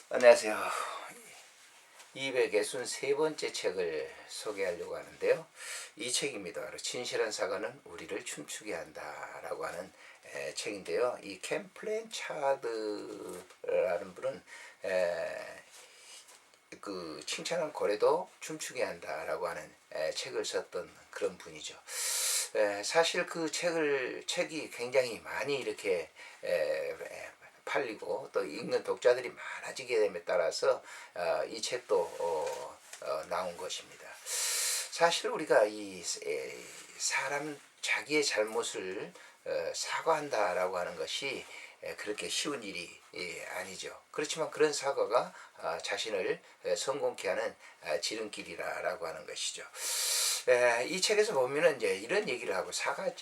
안녕하세요. 263번째 책을 소개하려고 하는데요. 이 책입니다. 바로 진실한 사과는 우리를 춤추게 한다라고 하는 책인데요. 이 캠 플랜차드라는 분은 그 칭찬한 고래도 춤추게 한다라고 하는 책을 썼던 그런 분이죠. 사실 그 책이 굉장히 많이 이렇게 팔리고 또 읽는 독자들이 많아지게 됨에 따라서 이 책도 나온 것입니다. 사실 우리가 이 사람 자기의 잘못을 사과한다라고 하는 것이 그렇게 쉬운 일이 아니죠. 그렇지만 그런 사과가 자신을 성공케 하는 지름길이라고 하는 것이죠. 이 책에서 보면은 이제 이런 얘기를 하고 사과의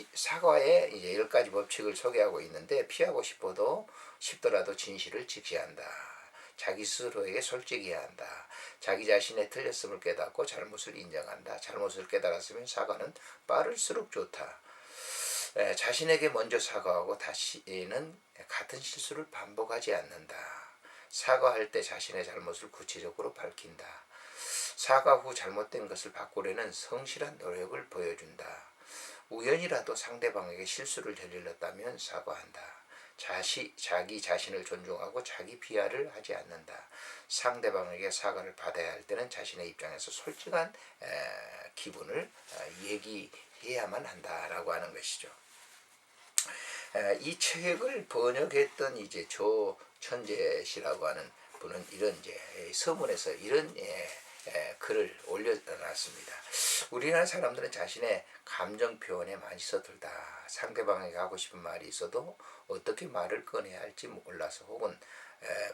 이제 10가지 법칙을 소개하고 있는데, 피하고 싶더라도 진실을 직시한다. 자기 스스로에게 솔직해야 한다. 자기 자신의 틀렸음을 깨닫고 잘못을 인정한다. 잘못을 깨달았으면 사과는 빠를수록 좋다. 자신에게 먼저 사과하고 다시는 같은 실수를 반복하지 않는다. 사과할 때 자신의 잘못을 구체적으로 밝힌다. 사과 후 잘못된 것을 바꾸려는 성실한 노력을 보여준다. 우연이라도 상대방에게 실수를 저질렀다면 사과한다. 자기 자신을 존중하고 자기 비하를 하지 않는다. 상대방에게 사과를 받아야 할 때는 자신의 입장에서 솔직한 기분을 얘기해야만 한다라고 하는 것이죠. 이 책을 번역했던 이제 조천재 씨라고 하는 분은 이런 이제 서문에서 이런 글을 올려놨습니다. 우리나라 사람들은 자신의 감정 표현에 많이 서툴다. 상대방에게 하고 싶은 말이 있어도 어떻게 말을 꺼내야 할지 몰라서, 혹은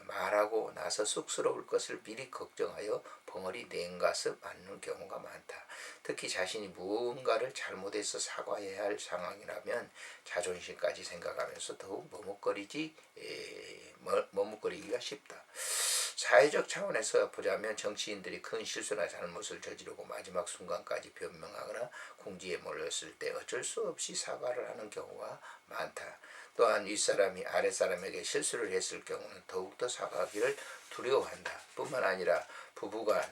말하고 나서 쑥스러울 것을 미리 걱정하여 벙어리 냉가서 맞는 경우가 많다. 특히 자신이 무언가를 잘못해서 사과해야 할 상황이라면 자존심까지 생각하면서 더욱 머뭇거리기가 쉽다. 사회적 차원에서 보자면 정치인들이 큰 실수나 잘못을 저지르고 마지막 순간까지 변명하거나 궁지에 몰렸을 때 어쩔 수 없이 사과를 하는 경우가 많다. 또한 윗사람이 아랫사람에게 실수를 했을 경우는 더욱더 사과하기를 두려워한다. 뿐만 아니라 부부간,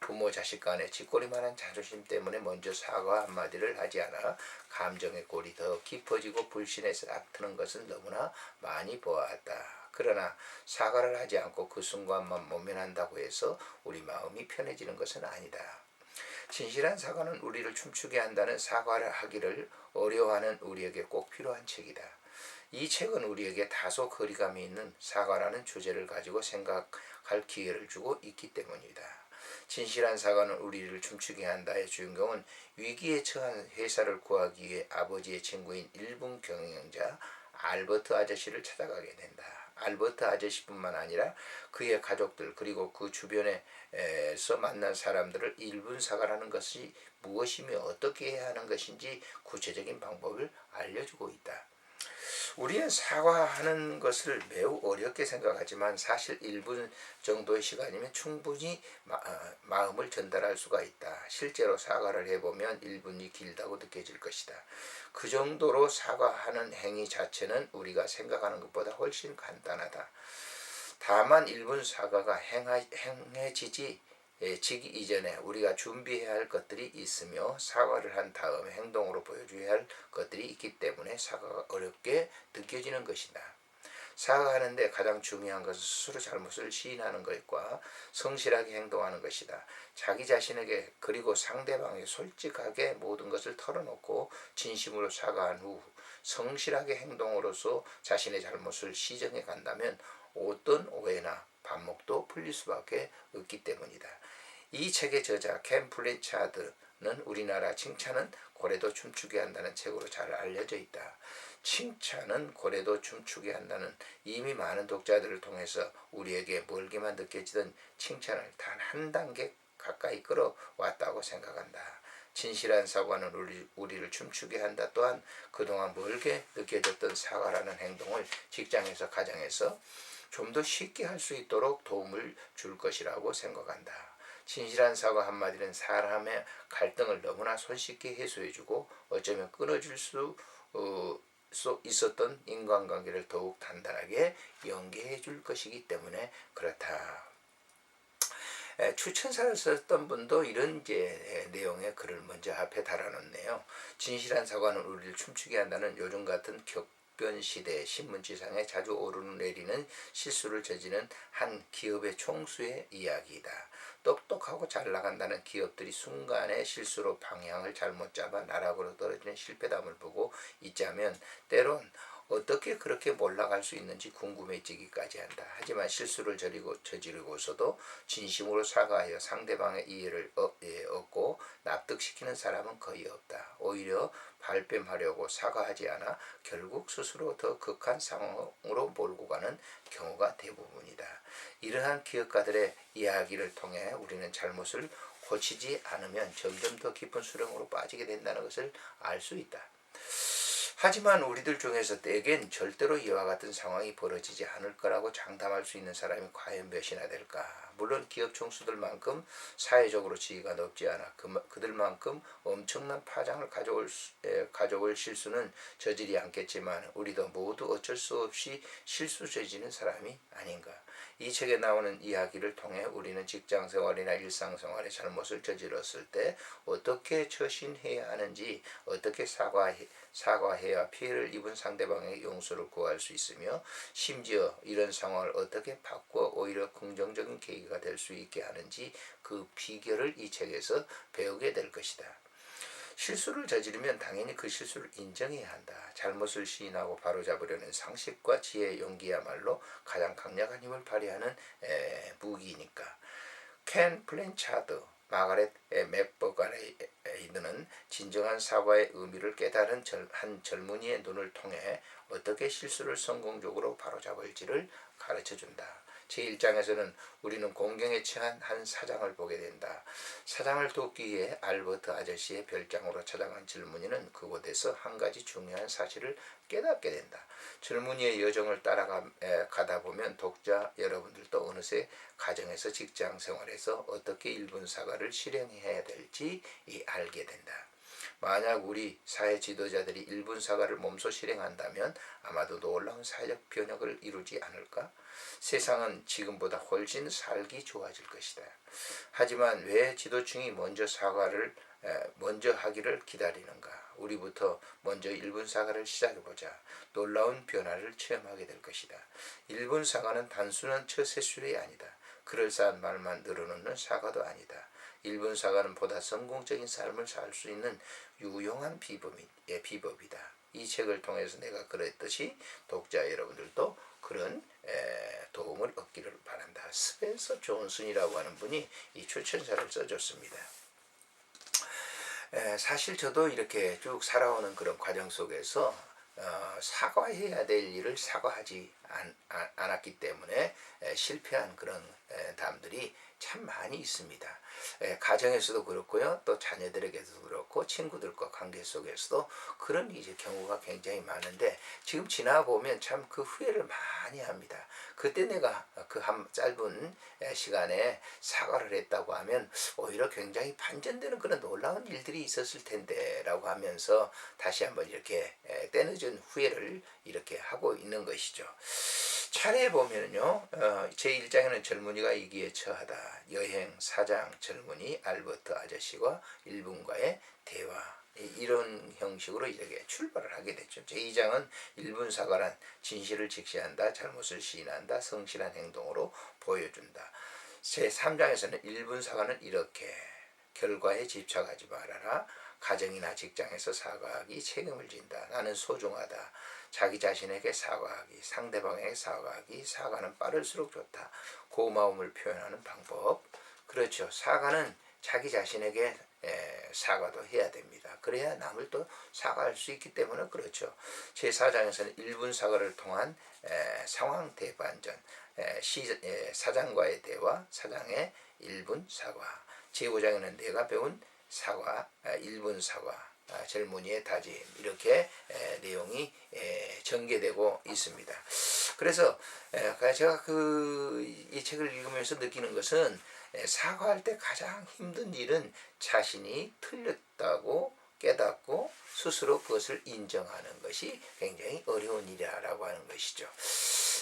부모 자식 간의 쥐꼬리만한 자존심 때문에 먼저 사과 한마디를 하지 않아 감정의 골이 더 깊어지고 불신에 싹 트는 것은 너무나 많이 보았다. 그러나 사과를 하지 않고 그 순간만 모면한다고 해서 우리 마음이 편해지는 것은 아니다. 진실한 사과는 우리를 춤추게 한다는 사과를 하기를 어려워하는 우리에게 꼭 필요한 책이다. 이 책은 우리에게 다소 거리감이 있는 사과라는 주제를 가지고 생각할 기회를 주고 있기 때문이다. 진실한 사과는 우리를 춤추게 한다의 주인공은 위기에 처한 회사를 구하기 위해 아버지의 친구인 일본 경영자 알버트 아저씨를 찾아가게 된다. 알버트 아저씨뿐만 아니라 그의 가족들, 그리고 그 주변에서 만난 사람들을 일본 사과라는 것이 무엇이며 어떻게 해야 하는 것인지 구체적인 방법을 알려주고 있다. 우리는 사과하는 것을 매우 어렵게 생각하지만 사실 1분 정도의 시간이면 충분히 마음을 전달할 수가 있다. 실제로 사과를 해보면 1분이 길다고 느껴질 것이다. 그 정도로 사과하는 행위 자체는 우리가 생각하는 것보다 훨씬 간단하다. 다만 1분 사과가 행해지기 이전에 우리가 준비해야 할 것들이 있으며 사과를 한 다음에 행동으로 보여줘야 할 것들이 있기 때문에 사과가 어렵게 느껴지는 것이다. 사과하는데 가장 중요한 것은 스스로 잘못을 시인하는 것과 성실하게 행동하는 것이다. 자기 자신에게 그리고 상대방에게 솔직하게 모든 것을 털어놓고 진심으로 사과한 후 성실하게 행동으로서 자신의 잘못을 시정해 간다면 어떤 오해나 반목도 풀릴 수밖에 없기 때문이다. 이 책의 저자 캠 플랜차드는 우리나라 칭찬은 고래도 춤추게 한다는 책으로 잘 알려져 있다. 칭찬은 고래도 춤추게 한다는 이미 많은 독자들을 통해서 우리에게 멀게만 느껴지던 칭찬을 단 한 단계 가까이 끌어왔다고 생각한다. 진실한 사과는 우리를 춤추게 한다. 또한 그동안 멀게 느껴졌던 사과라는 행동을 직장에서 가정에서 좀 더 쉽게 할 수 있도록 도움을 줄 것이라고 생각한다. 진실한 사과 한마디는 사람의 갈등을 너무나 손쉽게 해소해주고 어쩌면 끊어줄 수 있었던 인간관계를 더욱 단단하게 연계해 줄 것이기 때문에 그렇다. 추천사를 썼던 분도 이런 이제 내용의 글을 먼저 앞에 달아놓네요. 진실한 사과는 우리를 춤추게 한다는 요즘 같은 격변 시대 신문지상에 자주 오르내리는 실수를 저지른 한 기업의 총수의 이야기이다. 똑똑하고 잘 나간다는 기업들이 순간의 실수로 방향을 잘못 잡아 나락으로 떨어지는 실패담을 보고 있자면 때론 어떻게 그렇게 몰락할 수 있는지 궁금해지기까지 한다. 하지만 실수를 저지르고서도 진심으로 사과하여 상대방의 이해를 얻고 납득시키는 사람은 거의 없다. 오히려 발뺌하려고 사과하지 않아 결국 스스로 더 극한 상황으로 몰고 가는 경우가 대부분이다. 이러한 기업가들의 이야기를 통해 우리는 잘못을 고치지 않으면 점점 더 깊은 수렁으로 빠지게 된다는 것을 알 수 있다. 하지만 우리들 중에서 때겐 절대로 이와 같은 상황이 벌어지지 않을 거라고 장담할 수 있는 사람이 과연 몇이나 될까? 물론 기업 총수들만큼 사회적으로 지위가 높지 않아 그들만큼 엄청난 파장을 가져올 실수는 저지르지 않겠지만 우리도 모두 어쩔 수 없이 실수 저지르는 사람이 아닌가? 이 책에 나오는 이야기를 통해 우리는 직장생활이나 일상생활에 잘못을 저질렀을 때 어떻게 처신해야 하는지, 어떻게 사과해야 피해를 입은 상대방에게 용서를 구할 수 있으며 심지어 이런 상황을 어떻게 바꾸어 오히려 긍정적인 계기가 될 수 있게 하는지 그 비결을 이 책에서 배우게 될 것이다. 실수를 저지르면 당연히 그 실수를 인정해야 한다. 잘못을 시인하고 바로잡으려는 상식과 지혜의 용기야말로 가장 강력한 힘을 발휘하는 무기니까. 켄 플랜차드, 마가렛 맥버가레이드는 진정한 사과의 의미를 깨달은 한 젊은이의 눈을 통해 어떻게 실수를 성공적으로 바로잡을지를 가르쳐준다. 제1장에서는 우리는 공경에 처한 한 사장을 보게 된다. 사장을 돕기 위해 알버트 아저씨의 별장으로 찾아간 젊은이는 그곳에서 한 가지 중요한 사실을 깨닫게 된다. 젊은이의 여정을 따라가다 보면 독자 여러분들도 어느새 가정에서 직장 생활에서 어떻게 1분 사과를 실행해야 될지 알게 된다. 만약 우리 사회 지도자들이 1분 사과를 몸소 실행한다면 아마도 놀라운 사회적 변혁을 이루지 않을까? 세상은 지금보다 훨씬 살기 좋아질 것이다. 하지만 왜 지도층이 먼저 하기를 기다리는가? 우리부터 먼저 1분 사과를 시작해보자. 놀라운 변화를 체험하게 될 것이다. 1분 사과는 단순한 처세술이 아니다. 그럴싸한 말만 늘어놓는 사과도 아니다. 1분 사과는 보다 성공적인 삶을 살 수 있는 유용한 비법이다. 이 책을 통해서 내가 그랬듯이 독자 여러분들도 그런 도움을 얻기를 바란다. 스펜서 존슨이라고 하는 분이 이 추천사를 써줬습니다. 사실 저도 이렇게 쭉 살아오는 그런 과정 속에서 사과해야 될 일을 사과하지 않았기 때문에 실패한 그런 담들이 참 많이 있습니다. 가정에서도 그렇고요, 또 자녀들에게도 그렇고 친구들과 관계 속에서도 그런 이제 경우가 굉장히 많은데 지금 지나 보면 참 그 후회를 많이 합니다. 그때 내가 그 한 짧은 시간에 사과를 했다고 하면 오히려 굉장히 반전되는 그런 놀라운 일들이 있었을 텐데라고 하면서 다시 한번 이렇게 때늦은 후회를 이렇게 하고 있는 것이죠. 차례에 보면요, 제1장에는 젊은이가 위기에 처하다. 여행, 사장, 젊은이, 알버트 아저씨와 1분과의 대화. 이런 형식으로 이렇게 출발을 하게 됐죠. 제2장은 1분 사과란 진실을 직시한다, 잘못을 시인한다, 성실한 행동으로 보여준다. 제3장에서는 1분 사과는 이렇게 결과에 집착하지 말아라. 가정이나 직장에서 사과하기, 책임을 진다. 나는 소중하다. 자기 자신에게 사과하기, 상대방에게 사과하기, 사과는 빠를수록 좋다. 고마움을 표현하는 방법. 그렇죠. 사과는 자기 자신에게 사과도 해야 됩니다. 그래야 남을 또 사과할 수 있기 때문에 그렇죠. 제4장에서는 1분 사과를 통한 상황 대반전, 사장과의 대화, 사장의 1분 사과. 제5장에는 내가 배운 사과, 1분 사과, 젊은이의 다짐, 이렇게 내용이 전개되고 있습니다. 그래서 제가 이 책을 읽으면서 느끼는 것은 사과할 때 가장 힘든 일은 자신이 틀렸다고 깨닫고 스스로 그것을 인정하는 것이 굉장히 어려운 일이라고 하는 것이죠.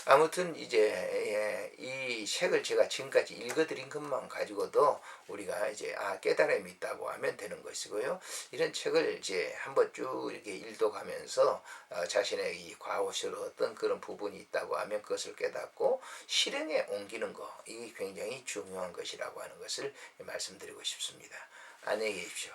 아무튼 이제 이 책을 제가 지금까지 읽어드린 것만 가지고도 우리가 이제 깨달음이 있다고 하면 되는 것이고요. 이런 책을 이제 한번 쭉 이렇게 읽어가면서 자신의 이 과거스러웠던 그런 부분이 있다고 하면 그것을 깨닫고 실행에 옮기는 거, 이게 굉장히 중요한 것이라고 하는 것을 말씀드리고 싶습니다. 안녕히 계십시오.